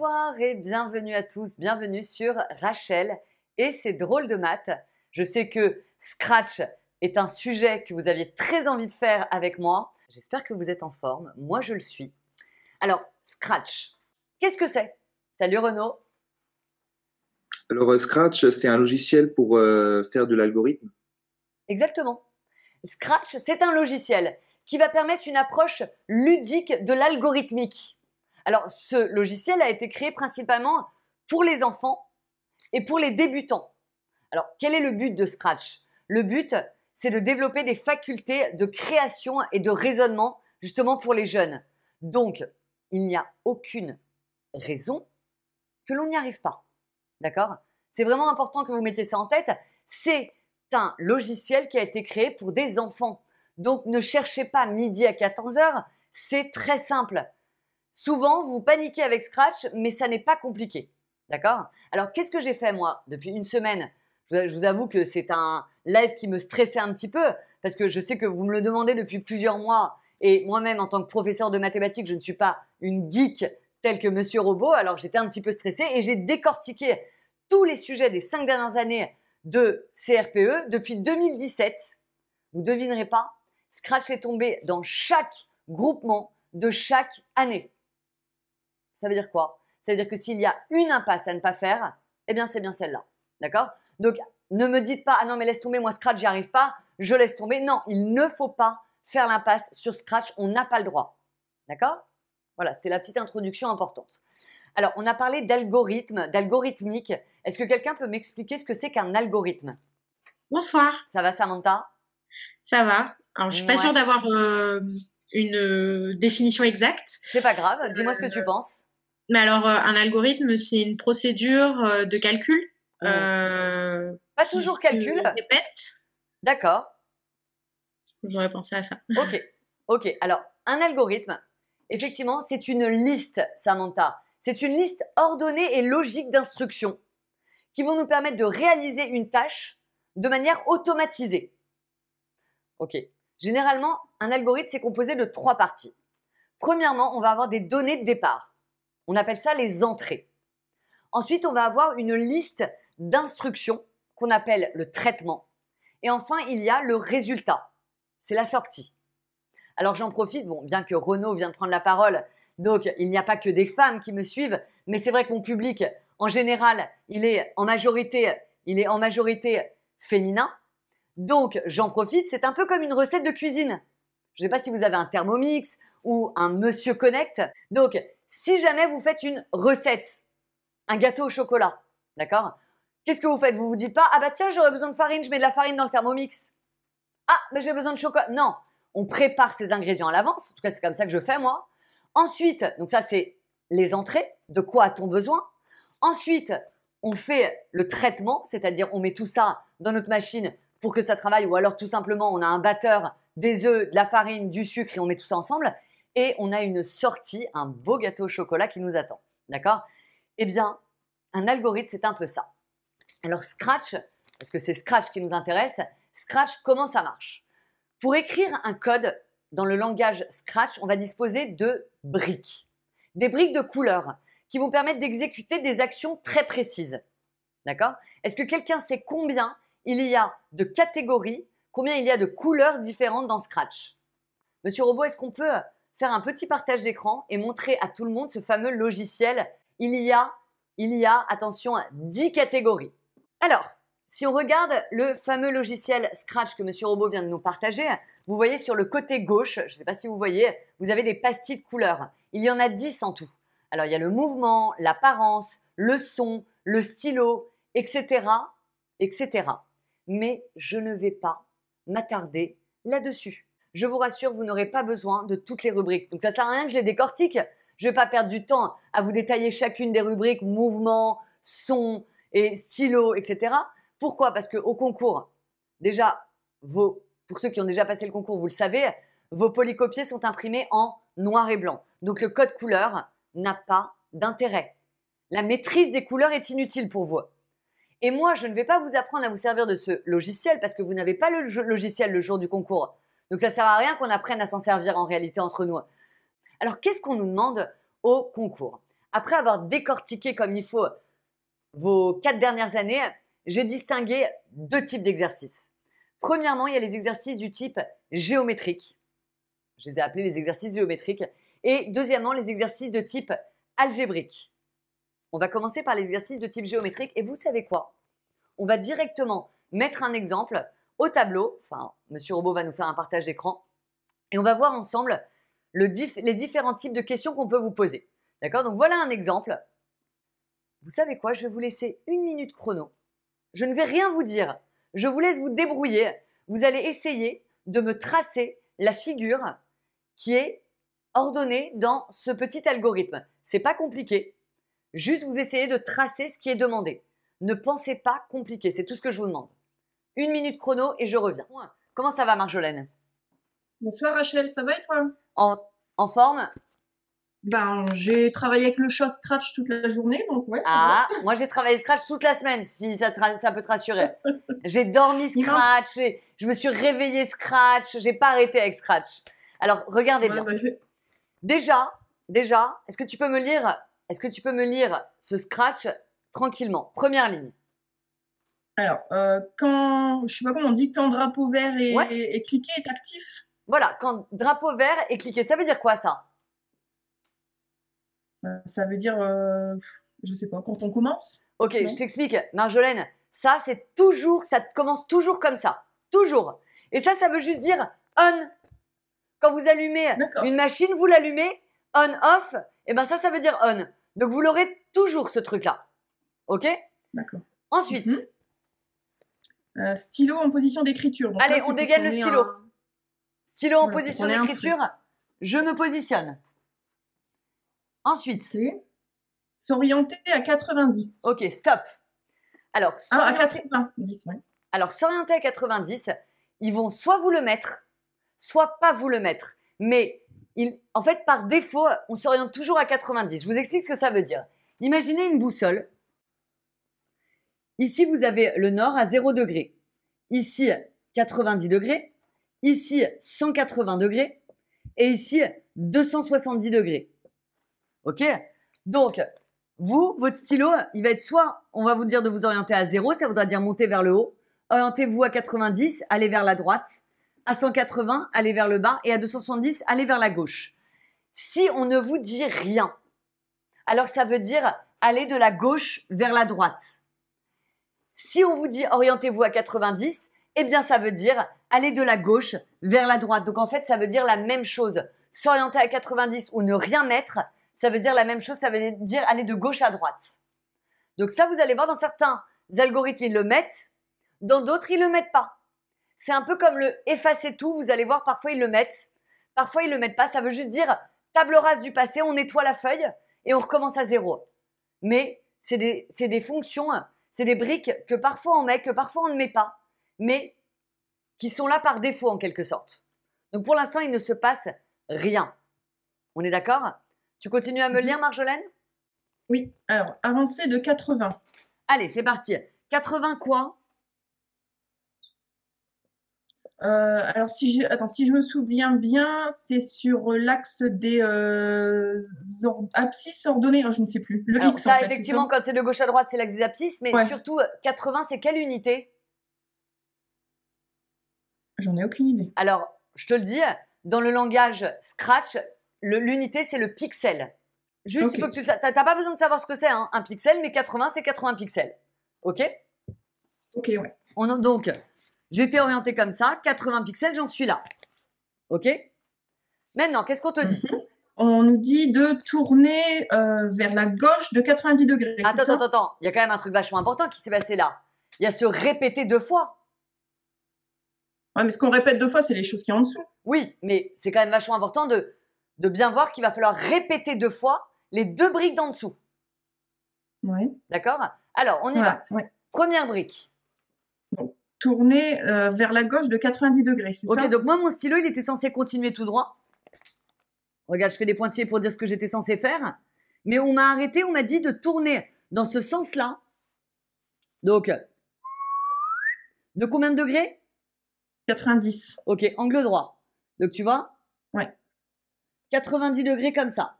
Bonsoir et bienvenue à tous, bienvenue sur Rachel et ses drôles de maths. Je sais que Scratch est un sujet que vous aviez très envie de faire avec moi. J'espère que vous êtes en forme, moi je le suis. Alors, Scratch, qu'est-ce que c'est? Salut Renaud. Alors, Scratch, c'est un logiciel pour faire de l'algorithme. Exactement. Scratch, c'est un logiciel qui va permettre une approche ludique de l'algorithmique. Alors, ce logiciel a été créé principalement pour les enfants et pour les débutants. Alors, quel est le but de Scratch? Le but, c'est de développer des facultés de création et de raisonnement justement pour les jeunes. Donc, il n'y a aucune raison que l'on n'y arrive pas. D'accord? C'est vraiment important que vous mettiez ça en tête. C'est un logiciel qui a été créé pour des enfants. Donc, ne cherchez pas midi à 14h, c'est très simple. Souvent, vous paniquez avec Scratch, mais ça n'est pas compliqué. D'accord? Alors, qu'est-ce que j'ai fait moi depuis une semaine? Je vous avoue que c'est un live qui me stressait un petit peu parce que je sais que vous me le demandez depuis plusieurs mois et moi-même, en tant que professeur de mathématiques, je ne suis pas une geek telle que Monsieur Robot. Alors, j'étais un petit peu stressée et j'ai décortiqué tous les sujets des 5 dernières années de CRPE depuis 2017. Vous devinerez pas, Scratch est tombé dans chaque groupement de chaque année. Ça veut dire quoi? Ça veut dire que s'il y a une impasse à ne pas faire, eh bien c'est bien celle-là. D'accord? Donc ne me dites pas, ah non mais laisse tomber, moi Scratch j'y arrive pas, je laisse tomber. Non, il ne faut pas faire l'impasse sur Scratch, on n'a pas le droit. D'accord? Voilà, c'était la petite introduction importante. Alors on a parlé d'algorithme, d'algorithmique. Est-ce que quelqu'un peut m'expliquer ce que c'est qu'un algorithme? Bonsoir, Ça va Samantha? ça va? Alors, je suis pas Ouais. sûre d'avoir une définition exacte. C'est pas grave, dis-moi ce que tu penses. Mais alors, un algorithme, c'est une procédure de calcul Pas qui toujours se calcul. répète. D'accord. J'aurais pensé à ça. Ok. Alors, un algorithme, effectivement, c'est une liste, Samantha. C'est une liste ordonnée et logique d'instructions qui vont nous permettre de réaliser une tâche de manière automatisée. Ok. Généralement, un algorithme, c'est composé de 3 parties. Premièrement, on va avoir des données de départ. On appelle ça les entrées. Ensuite, on va avoir une liste d'instructions qu'on appelle le traitement. Et enfin, il y a le résultat. C'est la sortie. Alors j'en profite, bon, bien que Renaud vient de prendre la parole, donc il n'y a pas que des femmes qui me suivent, mais c'est vrai que mon public, en général, il est en majorité féminin. Donc j'en profite, c'est un peu comme une recette de cuisine. Je ne sais pas si vous avez un Thermomix ou un Monsieur Connect. Donc si jamais vous faites une recette, un gâteau au chocolat, d'accord? Qu'est-ce que vous faites? Vous vous dites pas, ah bah tiens, j'aurais besoin de farine, je mets de la farine dans le Thermomix. Ah, mais j'ai besoin de chocolat. Non, on prépare ces ingrédients à l'avance. En tout cas, c'est comme ça que je fais moi. Ensuite, donc ça c'est les entrées. De quoi a-t-on besoin? Ensuite, on fait le traitement, c'est-à-dire on met tout ça dans notre machine pour que ça travaille, ou alors tout simplement on a un batteur, des œufs, de la farine, du sucre et on met tout ça ensemble et on a une sortie, un beau gâteau au chocolat qui nous attend. D'accord? Eh bien, un algorithme, c'est un peu ça. Alors Scratch, parce que c'est Scratch qui nous intéresse, Scratch, comment ça marche? Pour écrire un code dans le langage Scratch, on va disposer de briques. Des briques de couleurs qui vont permettre d'exécuter des actions très précises. D'accord? Est-ce que quelqu'un sait combien il y a de catégories, combien il y a de couleurs différentes dans Scratch? Monsieur Robot, est-ce qu'on peut faire un petit partage d'écran et montrer à tout le monde ce fameux logiciel? Il y a, attention, 10 catégories. Alors, si on regarde le fameux logiciel Scratch que Monsieur Robot vient de nous partager, vous voyez sur le côté gauche, je ne sais pas si vous voyez, vous avez des pastilles de couleurs. Il y en a 10 en tout. Alors, il y a le mouvement, l'apparence, le son, le stylo, etc., etc. Mais je ne vais pas m'attarder là-dessus. Je vous rassure, vous n'aurez pas besoin de toutes les rubriques. Donc, ça ne sert à rien que je les décortique. Je ne vais pas perdre du temps à vous détailler chacune des rubriques, mouvement, son et stylo, etc. Pourquoi? Parce qu'au concours, déjà, pour ceux qui ont déjà passé le concours, vous le savez, vos polycopiés sont imprimés en noir et blanc. Donc le code couleur n'a pas d'intérêt. La maîtrise des couleurs est inutile pour vous. Et moi, je ne vais pas vous apprendre à vous servir de ce logiciel parce que vous n'avez pas le logiciel le jour du concours. Donc ça ne sert à rien qu'on apprenne à s'en servir en réalité entre nous. Alors qu'est-ce qu'on nous demande au concours? après avoir décortiqué comme il faut vos 4 dernières années, j'ai distingué 2 types d'exercices. Premièrement, il y a les exercices du type géométrique. Je les ai appelés les exercices géométriques. Et deuxièmement, les exercices de type algébrique. On va commencer par les exercices de type géométrique. Et vous savez quoi? On va directement mettre un exemple au tableau. Enfin, Monsieur Robot va nous faire un partage d'écran. Et on va voir ensemble les différents types de questions qu'on peut vous poser. D'accord? Donc voilà un exemple. Vous savez quoi? Je vais vous laisser 1 minute chrono. Je ne vais rien vous dire. Je vous laisse vous débrouiller. Vous allez essayer de me tracer la figure qui est ordonnée dans ce petit algorithme. C'est pas compliqué. Juste vous essayez de tracer ce qui est demandé. Ne pensez pas compliqué. C'est tout ce que je vous demande. 1 minute chrono et je reviens. Comment ça va, Marjolaine? Bonsoir Rachel, ça va et toi? En forme? Ben, j'ai travaillé avec le chat Scratch toute la journée, donc ouais. Ah, moi j'ai travaillé Scratch toute la semaine, si ça peut te rassurer. J'ai dormi Scratch, je me suis réveillée Scratch, j'ai pas arrêté avec Scratch. Alors, regardez bien. Bah, Déjà, est-ce que tu peux me lire ce Scratch tranquillement? Première ligne. Alors, je sais pas comment on dit, quand drapeau vert est cliqué, est actif. Voilà, quand drapeau vert est cliqué, ça veut dire quoi ça? Ça veut dire, je sais pas, quand on commence. Ok, Non. je t'explique, Marjolaine. Ça commence toujours comme ça. Toujours. Et ça veut juste dire on. Quand vous allumez une machine, vous l'allumez, on, off, et ben ça veut dire on. Donc vous l'aurez toujours ce truc-là. Ok? D'accord. Ensuite. Stylo en position d'écriture. Allez, on dégaine le stylo. Stylo en position d'écriture, je me positionne. Ensuite. S'orienter à 90. Ok, stop. Alors, à 90, ouais. Alors, s'orienter à 90, ils vont soit vous le mettre, soit pas vous le mettre. Mais, en fait, par défaut, on s'oriente toujours à 90. Je vous explique ce que ça veut dire. Imaginez une boussole. Ici, vous avez le nord à 0 degré. Ici, 90 degrés. Ici, 180 degrés. Et ici, 270 degrés. Ok? Donc, votre stylo, il va être soit, on va vous dire de vous orienter à 0, ça voudra dire monter vers le haut. Orientez-vous à 90, allez vers la droite. À 180, allez vers le bas. Et à 270, allez vers la gauche. Si on ne vous dit rien, alors ça veut dire aller de la gauche vers la droite. Si on vous dit orientez-vous à 90, eh bien ça veut dire aller de la gauche vers la droite. Donc en fait, ça veut dire la même chose. S'orienter à 90 ou ne rien mettre, ça veut dire la même chose, ça veut dire aller de gauche à droite. Donc ça, vous allez voir, dans certains algorithmes, ils le mettent, dans d'autres, ils ne le mettent pas. C'est un peu comme le effacer tout, vous allez voir, parfois ils le mettent, parfois ils ne le mettent pas. Ça veut juste dire table rase du passé, on nettoie la feuille et on recommence à 0. Mais c'est des fonctions, c'est des briques que parfois on met, que parfois on ne met pas, mais qui sont là par défaut en quelque sorte. Donc pour l'instant, il ne se passe rien. On est d'accord ? Tu continues à me lire, Marjolaine? Oui. Alors, avancer de 80. Allez, c'est parti. 80 quoi? Alors, si je me souviens bien, c'est sur l'axe des abscisses ordonnées. Je ne sais plus. Le alors, X, ça, en fait, effectivement, quand c'est de gauche à droite, c'est l'axe des abscisses. Mais surtout, 80, c'est quelle unité? J'en ai aucune idée. Alors, je te le dis, dans le langage Scratch, l'unité, c'est le pixel. Juste, il faut que tu... T'as pas besoin de savoir ce que c'est, hein, un pixel, mais 80, c'est 80 pixels. Ok? Ok, ouais. Donc, j'étais orienté comme ça, 80 pixels, j'en suis là. Ok? Maintenant, qu'est-ce qu'on te dit? On nous dit de tourner vers la gauche de 90 degrés. Attends. Il y a quand même un truc vachement important qui s'est passé là. Il y a se répéter 2 fois. Ouais, mais ce qu'on répète 2 fois, c'est les choses qui sont en dessous. Oui, mais c'est quand même vachement important de bien voir qu'il va falloir répéter 2 fois les 2 briques d'en dessous. Oui. D'accord? Alors, on y va. Ouais. Première brique. Donc, tourner vers la gauche de 90 degrés, c'est ça? Ok, donc moi, mon stylo, il était censé continuer tout droit. Regarde, je fais des pointillés pour dire ce que j'étais censé faire. Mais on m'a arrêté, on m'a dit de tourner dans ce sens-là. Donc, de combien de degrés? 90. Ok, angle droit. Donc, tu vois? Ouais. 90 degrés comme ça.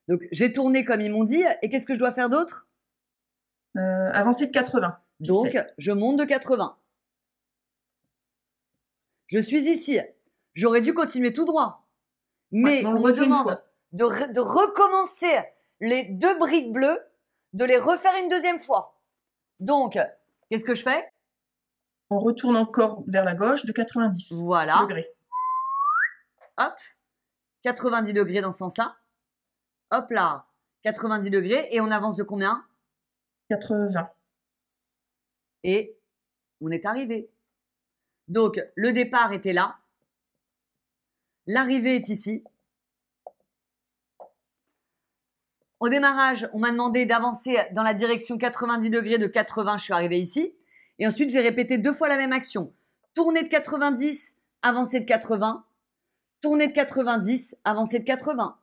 Donc, j'ai tourné comme ils m'ont dit. Et qu'est-ce que je dois faire d'autre? Avancer de 80. Donc, je monte de 80. Je suis ici. J'aurais dû continuer tout droit. Mais on me demande de recommencer les 2 briques bleues, de les refaire une deuxième fois. Donc, qu'est-ce que je fais? On retourne encore vers la gauche de 90 voilà. degrés. Hop, 90 degrés dans ce sens-là. Hop là, 90 degrés. Et on avance de combien? 80. Et on est arrivé. Donc, le départ était là. L'arrivée est ici. Au démarrage, on m'a demandé d'avancer dans la direction 90 degrés de 80. Je suis arrivé ici. Et ensuite, j'ai répété 2 fois la même action. Tourner de 90, avancer de 80. Tourner de 90, avancer de 80.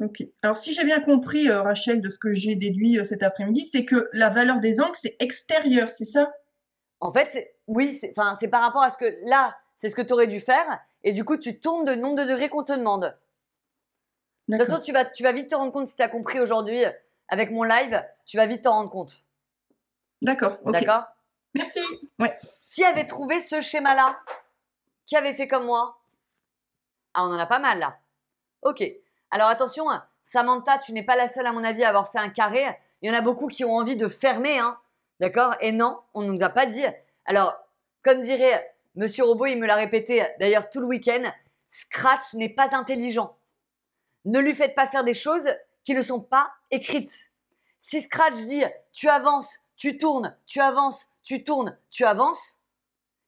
Ok. Alors, si j'ai bien compris, Rachel, de ce que j'ai déduit cet après-midi, c'est que la valeur des angles, c'est extérieur, c'est ça? En fait, oui, c'est par rapport à ce que là, c'est ce que tu aurais dû faire. Et du coup, tu tournes de nombre de degrés qu'on te demande. De toute façon, tu vas vite te rendre compte si tu as compris aujourd'hui avec mon live. Tu vas vite t'en rendre compte. D'accord. Okay. D'accord? Merci. Ouais. Qui avait trouvé ce schéma-là? Qui avait fait comme moi? Ah, on en a pas mal là. Ok. Alors attention, Samantha, tu n'es pas la seule à mon avis à avoir fait un carré. Il y en a beaucoup qui ont envie de fermer, hein. D'accord? Et non, on ne nous a pas dit. Alors, comme dirait Monsieur Robot, il me l'a répété d'ailleurs tout le week-end, Scratch n'est pas intelligent. Ne lui faites pas faire des choses qui ne sont pas écrites. Si Scratch dit tu avances, tu tournes, tu avances, tu tournes, tu avances,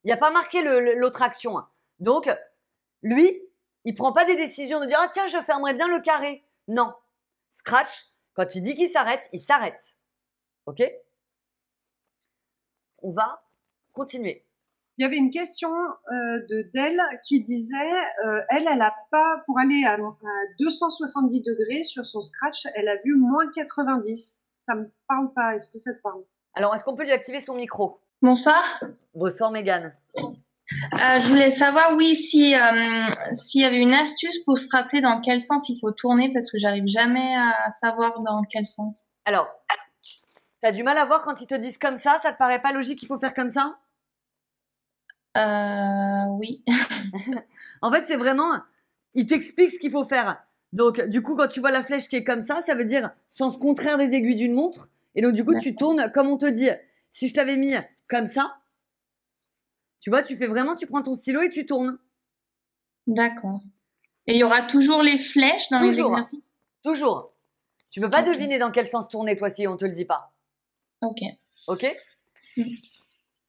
il n'y a pas marqué l'autre action. Donc, lui, il prend pas des décisions de dire ah tiens, je fermerai bien le carré. Non. Scratch, quand il dit qu'il s'arrête, il s'arrête. Ok? On va continuer. Il y avait une question de Del qui disait elle a pas, pour aller à 270 degrés sur son Scratch, elle a vu moins 90. Ça me parle pas. Est-ce que ça te parle? Alors, est-ce qu'on peut lui activer son micro? Bonsoir. Bonsoir, Mégane. Je voulais savoir, oui, s'il y avait une astuce pour se rappeler dans quel sens il faut tourner, parce que j'arrive jamais à savoir dans quel sens. Alors, tu as du mal à voir quand ils te disent comme ça te paraît pas logique qu'il faut faire comme ça? Oui. En fait, c'est vraiment, il t'explique ce qu'il faut faire. Donc, du coup, quand tu vois la flèche qui est comme ça veut dire sens contraire des aiguilles d'une montre. Et donc, du coup, tu tournes comme on te dit. Si je t'avais mis comme ça, tu vois, tu fais vraiment, tu prends ton stylo et tu tournes. D'accord. Et il y aura toujours les flèches dans les exercices? Toujours. Tu peux pas deviner dans quel sens tourner, toi, si on te le dit pas. Ok. Ok?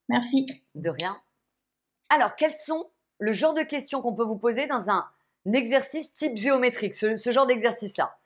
Merci. De rien. Alors, quels sont le genre de questions qu'on peut vous poser dans un exercice type géométrique, ce genre d'exercice-là?